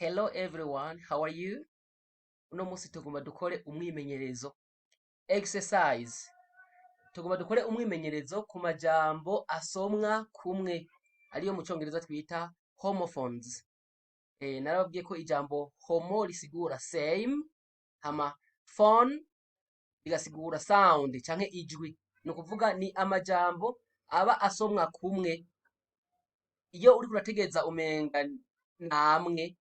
Hello everyone, how are you? Uno musi tugomba dukore umwimenyerezo. Exercise. Tugomba dukore umwimenyerezo ku majambo asomwa kumwe. Ariyo mu Congereza twita homophones. Narababwiye ko ijambo homo risigura same, hama phone rigasigura sound canke ijwi. Ni ukuvuga ni amajambo aba asomwa kumwe. Iyo uriko urategeza umenga namwe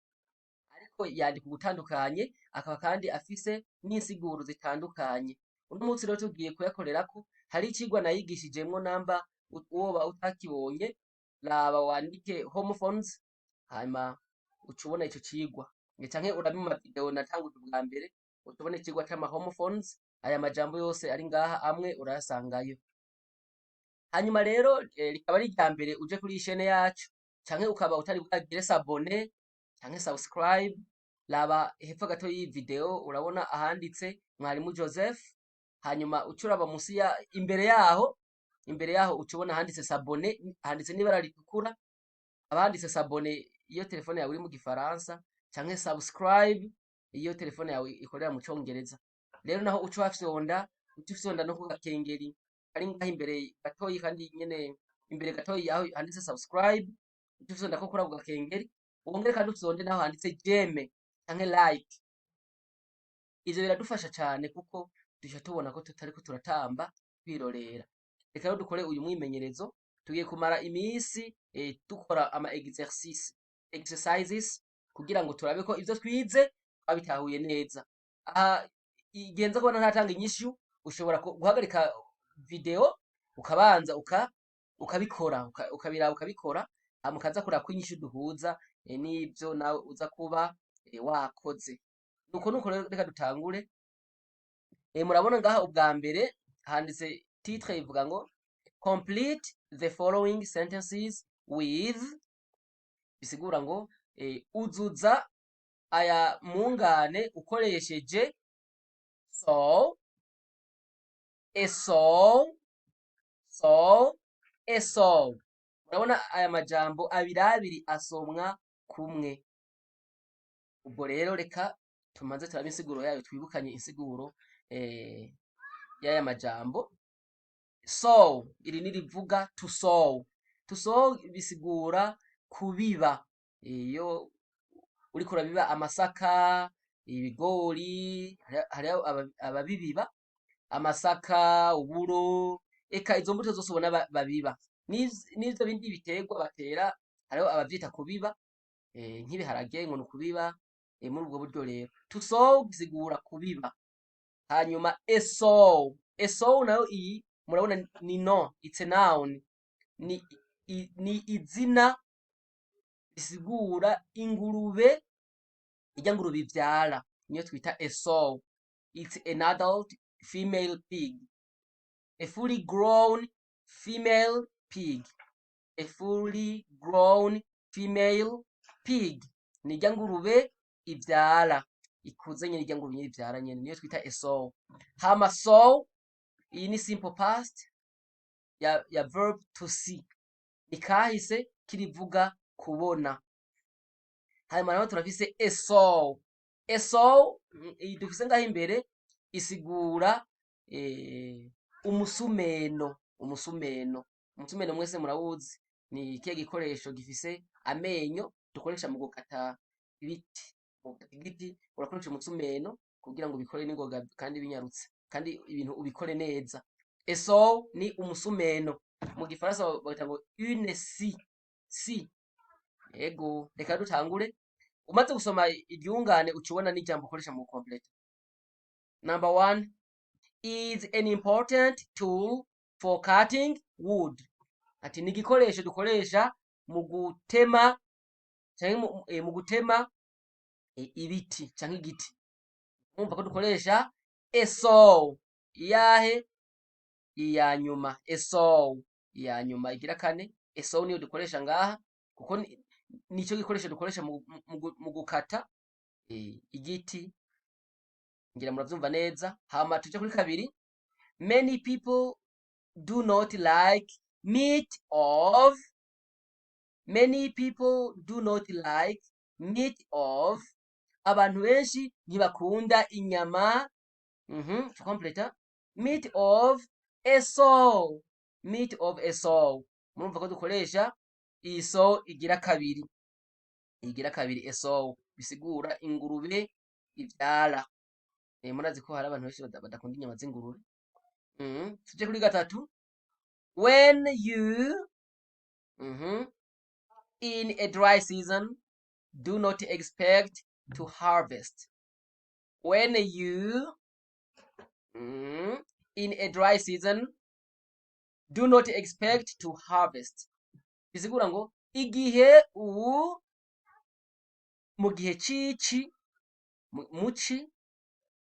ariko yandika ugutandukanye akaba kandi afise n'insiguro zitandukanye. Uno munsi rero tugiye kuyakorerako, hari icigwa nayigishijemwo namba woba utakibonye, raba wandike homophones hanyuma uca ubona ico cigwa, canke urabe mu mavideo natanguje ubwa mbere uca ubona icigwa c'ama homophones. Aya majambo yose ari ngaha amwe urayasangayo. Hanyuma rero rikaba ari irya mbere uje kuri iyi chaine yacu, canke ukaba utari bwagire s'abonner canke subscribe, raba hepfo gato y'iyi video urabona ahanditse Mwarimu Joseph, hanyuma uca uraba musi imbere yaho uca ubona ahanditse s'abonner, handitse n'ibara ritukura, ahanditse s'abonner iyo telefone yawe iri mu gifaransa, canke subscribe iyo telefone yawe ikorera mu Congereza. Rero naho uca ufyonda no ku gakengeri kari ngaho imbere gatoyi, kandi nyene imbere gatoyi aho handitse subscribe, uca ufyonda ko kuri ako gakengeri, wongere kandi ufyonde naho handitse j'aime canke like. Ivyo biradufasha cane kuko duca tubona ko tutariko turatamba twirorera. Reka rero dukore uyu mwimenyerezo, tugiye kumara imisi dukora ama exercises kugira ngo turabe ko ivyo twize twabitahuye neza. Igihe nza kubona ntatanga inyishu, ushobora guhagarika video ukabanza ukabikora, ukabiraba ukabikora, hama ukaza kuraba ko inyishu duhuza n'ivyo nawe uza kuba wakoze. Nuko rero reka dutangure. Murabona ngaha ubwa mbere handitse titre ivuga ngo complete the following sentences with, bisigura ngo uzuza aya mungane ukoresheje so, a so. Murabona aya majambo abiri asomwa kumwe. Ubwo rero reka tumaze turabe insiguro yayo, twibukanye insiguro y'aya majambo. So iri nirivuga to sow. To sow bisigura kubiba. Iyo uriko urabiba amasaka, ibigori, hariho ababibiba, amasaka, uburo, eka izo mbuto zose ubona babiba. N'ivyo bindi biterwa batera, hariho abavyita kubiba, nk'ibiharage ngo nukubiba. Muri ubwo buryo rero to sow bisigura kubiba. Hanyuma a sow nayo iyi murabona ni no, it's a noun, ni izina bisigura ingurube, irya ngurube ivyara niyo twita a sow. It's an adult female pig, a fully grown female pig, a fully grown female pig ni irya ngurube ivyara, ikuze nyene, irya ngurube nyene ivyara nyene niyo twita a sow. Hama sow iyi ni simple past ya verb to see, ni kahise kirivuga kubona. Hanyuma naho turafise a sow. A sow iyi dufise ngaho imbere isigura umusumeno. Umusumeno mwese murawuzi, ni ikihe gikoresho gifise amenyo dukoresha mu gukata ibiti. Mu gukata igiti urakoresha umusumeno kugira ngo ubikore n'ingoga kandi binyarutse, kandi ibintu ubikore neza. A sow ni umusumeno, mu gifaransa bita ngo une scie. Ego, reka dutangure. Umaze gusoma iryungane uca ubona n'ijambo ukoresha mu complete. Number 1 is an important tool for cutting wood. Ati ni igikoresho dukoresha mu gutema canke mu gutema ibiti canke igiti. Mwumva ko dukoresha a saw. Iyahe? Iya nyuma. A saw iya nyuma igira kane. A saw niyo dukoresha ngaha kuko nico gikoresho dukoresha mu gukata igiti. Ngira muravyumva neza. Hama tuje kuri kabiri. Many people do not like meat of. Many people do not like meat of, abantu benshi ntibakunda inyama. Complete. Meat of a sow. Meat of a sow. Murumva ko dukoresha iyi sow igira kabiri. Igira kabiri a sow bisigura ingurube ivyara. Murazi ko hari abantu benshi badakunda inyama z'ingurube. Tuje kuri gatatu. When you in a dry season do not expect to harvest. When you in a dry season do not expect to harvest. Bisigura ngo igihe ubu mu gihe cici muci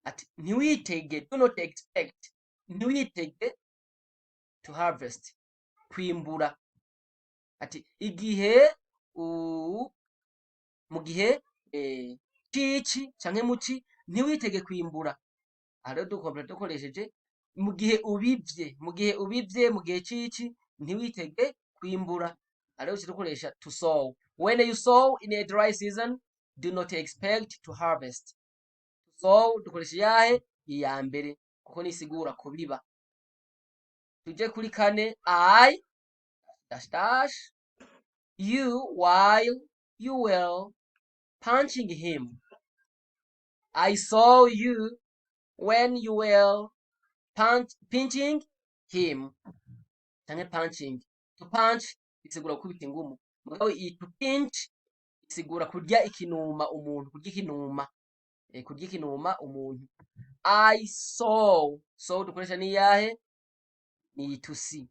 ati ntiwitege, do not expect, ntiwitege to harvest, kwimbura. Ati igihe mu gihe cici canke muci ntiwitege kwimbura. Rero dukoresheje mu gihe ubivye, mu gihe cici ntiwitege kwimbura. Rero dukoresha to sow. When you sow in a dry season do not expect to harvest. To sow dukoresha yahe iya mbere kuko nisigura kubiba. Tuje kuri kane. I you while you were punching him. I saw you when you were pinching him. Canke punching. To punch isigura gukubita ingumu. Mugabo iyi to pinch isigura kurya ikinuma umuntu, kurya ikinuma. Kurya ikinuma umuntu. I saw. So dukoresha ni yahe? Ni to see.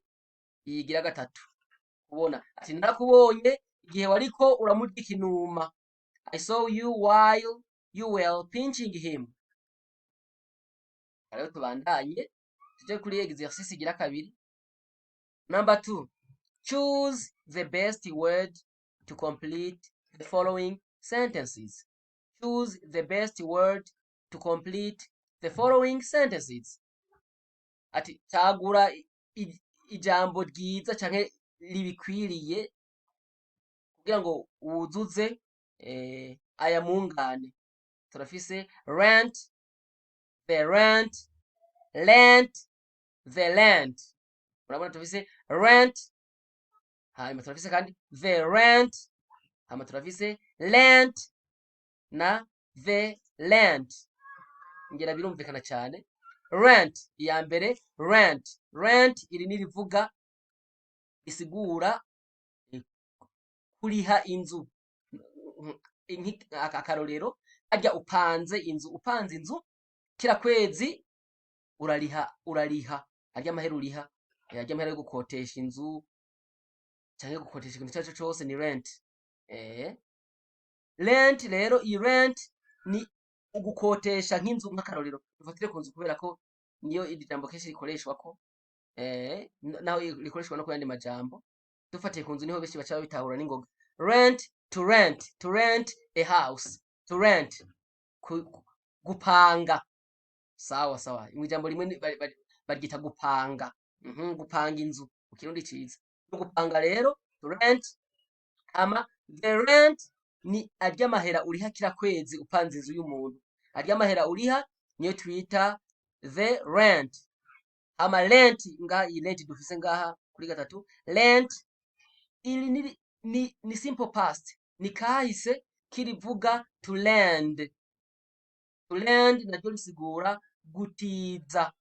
Iyigira gatatu. Kubona. Ati narakubonye igihe wariko uramurya ikinuma. I saw you while you were pinching him. Rero tubandanye. Tuje kuri exercice igira kabiri. Number 2. Choose the best word to complete the following sentences. Choose the best word to complete the following sentences. Ati tagura ijambo ryiza canke ribikwiriye kugira ngo wuzuze aya mungane. Turafise rent, the rent, lent, the lent. Murabona turafise rent, hanyuma turafise kandi the rent, hanyuma turafise lent na the lent. Ngera birumvikana cyane. Rent iya mbere, rent iri nirivuga isigura kuriha inzu. Akarorero arya upanze inzu kira kwezi urariha arya mahera uriha, arya mahera yo gukotesha inzu canke gukotesha ikintu cyacu cyose ni rent. Rent rero i rent ni ugukotesha nk'inzu. Nk'akarorero dufatire ku nzu kubera ko niyo iri jambo kenshi rikoreshwa ko naho rikoreshwa no kuyandi majambo. Dufatiye ku nzu niho benshi baca bitahura n'ingoga. Rent, to rent a house, to rent gupanga. Sawa mu ijambo rimwe baryita gupanga. Gupanga inzu mu kirundi ciza. Gupanga rero to rent. Ama the rent ni arya mahera uriha kira kwezi upanze inzu y'umuntu. Arya mahera uriha niyo twita the rent. Ama lent iyi lent dufise ngaha kuri gatatu. Lent ili ni simple past, ni kahise kirivuga to lend. To lend naryo risigura gutiza.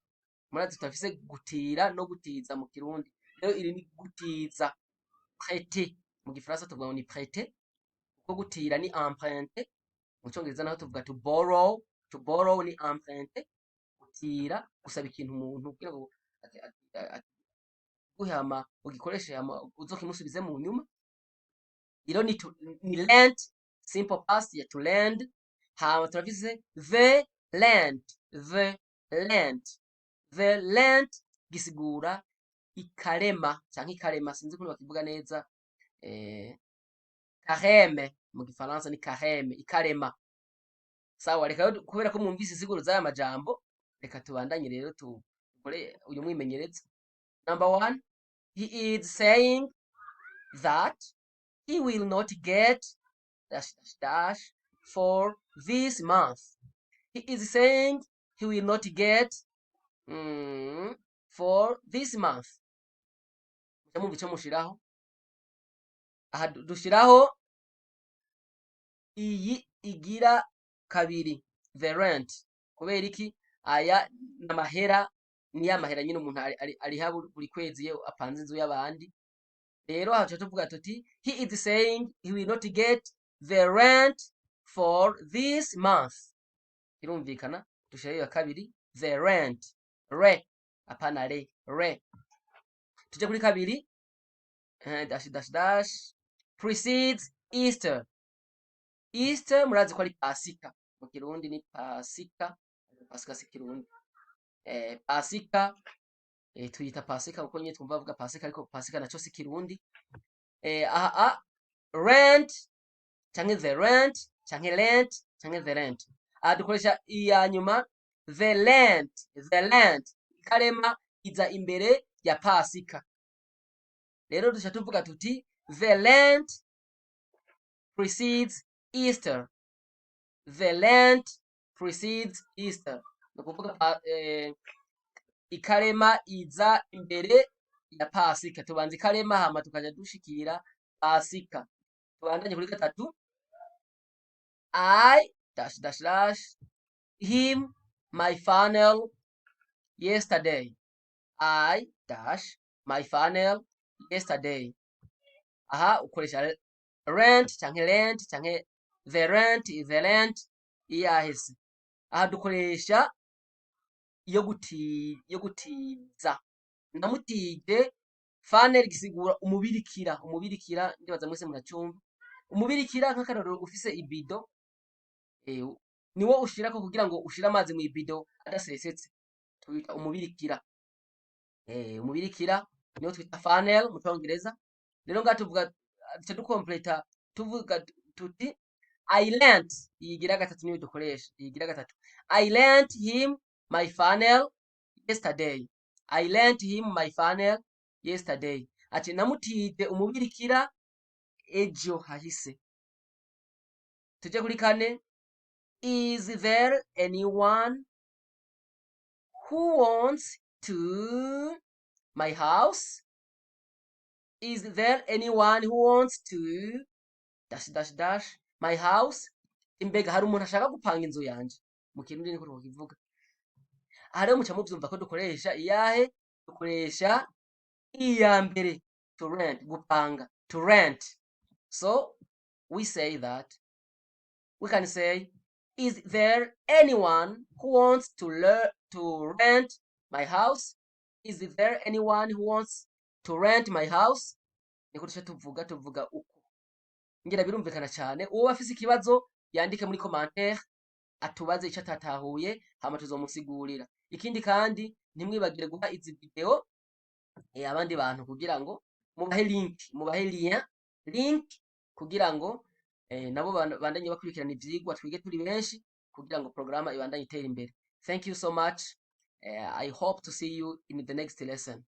Murazi tutafise gutira no gutiza mu kirundi. Rero iri ni gutiza. Prêter mu gifaransa tuvuga ngo ni prêter, kuko gutira ni emprunter. Mu cyongereza naho tuvuga to borrow. To borrow ni emprunter. Gutira gusaba ikintu umuntu kugira ngo guhama ugikoreshe uzokimusubize mu nyuma. Iro ni lent, simple past ya to lend. Hama turafise the lent. The lent gisigura ikarema canke ikarema, sinzi ukuntu bakivuga neza. Carême mu gifaransa ni carême, ikarema. Sawa, reka kubera ko mwumvise isiguro z'aya majambo, reka tubandanye rero tukore uyu mwimenyerezo. Number 1, he is saying that he will not get dash dash dash for this month. He is saying he will not get for this month. Muca icyo mushiraho. Aha dushiraho iyi igira kabiri, the rent. Kubera iki? Aya n'amahera, ni ya mahera nyine umuntu ariha buri kwezi iyo apanze inzu y'abandi. Rero aha tuvuga tuti he is saying he will not get the rent for this month. Irumvikana? Dushiraho ya kabiri, the rent. Re, apana re. Tuje kuri kabiri, dash dash dash precedes Easter. Easter murazi ko ari Pasika. Mu Kirundi ni Pasika. Pasika si Kirundi. Pasika tuyita Pasika kuko nyine twumva bavuga Pasika, ariko Pasika naco si Kirundi. Rent canke the rent canke rent canke the rent. Dukoresha iya nyuma the land ikarema iza imbere ya Pasika. Rero dushaka tuvuga tuti the land precedes Easter. The land precedes Easter. Nukuvuga ikarema iza imbere ya Pasika. Tubanza ikarema hama tukaja dushikira Pasika. Tubandanye kuri gatatu. I dash dash dash him my funnel yesterday. I dash my funnel yesterday. Aha ukoresha rent canke the rent is the rent iyahise. Aha dukoresha yo gutiza. Namutije funnel gisigura umubirikira ndibaza mwese muracumva. Umubirikira nk'akarorero ufise ibido, niwo ushirako kugira ngo ushire amazi mu ibido adasesetse, twita umubirikira. Umubirikira niwo twita funnel mu Congereza. Rero ngaha tuvuga dukompleta tuvuga tuti I lent, iyigira gatatu niyo dukoresha, iyigira gatatu. I lent him my funnel yesterday. I lent him my funnel yesterday. Ati namutije umubirikira ejo hahise. Tuje kuri kane. Is there anyone who wants to my house? Is there anyone who wants to dash dash dash my house? Imbega hari umuntu ashaka gupanga inzu yanje. Mu Kirundi niko tukivuga. Aha rero muca muvyumva ko dukoresha iyahe? Dukoresha iya mbere, to rent, gupanga, to rent. So we say that, we can say, is there anyone who wants to rent my house? Is there anyone who wants to rent my house? Niko duce tuvuga uko. Ngira birumvikana cyane. Uwo afise ikibazo yandike muri commentaire atubaze icyo atatahuye, hama tuzomusigurira. Ikindi kandi ntimwibagire guha izi video abandi bantu kugira ngo mubahe link kugira ngo nabo bandanye bakurikirana ivyigwa twige turi benshi kugira ngo programa ibandanye itera imbere. Thank you so much. I hope to see you in the next lesson.